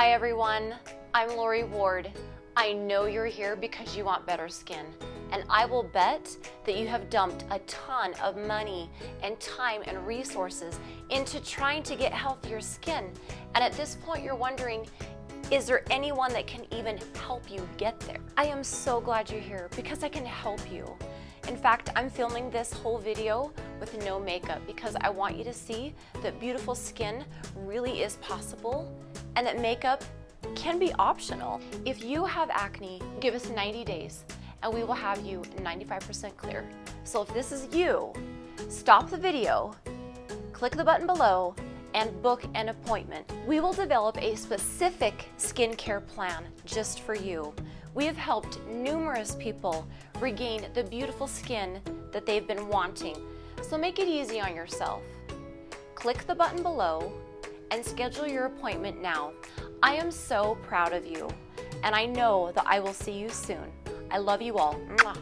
Hi everyone, I'm Lori Ward. I know you're here because you want better skin, and I will bet that you have dumped a ton of money and time and resources into trying to get healthier skin. And at this point you're wondering, is there anyone that can even help you get there? I am so glad you're here because I can help you. In fact, I'm filming this whole video with no makeup because I want you to see that beautiful skin really is possible and that makeup can be optional. If you have acne, give us 90 days and we will have you 95% clear. So if this is you, stop the video, click the button below, and book an appointment. We will develop a specific skincare plan just for you. We have helped numerous people regain the beautiful skin that they've been wanting. So make it easy on yourself. Click the button below and schedule your appointment now. I am so proud of you, and I know that I will see you soon. I love you all. Mwah.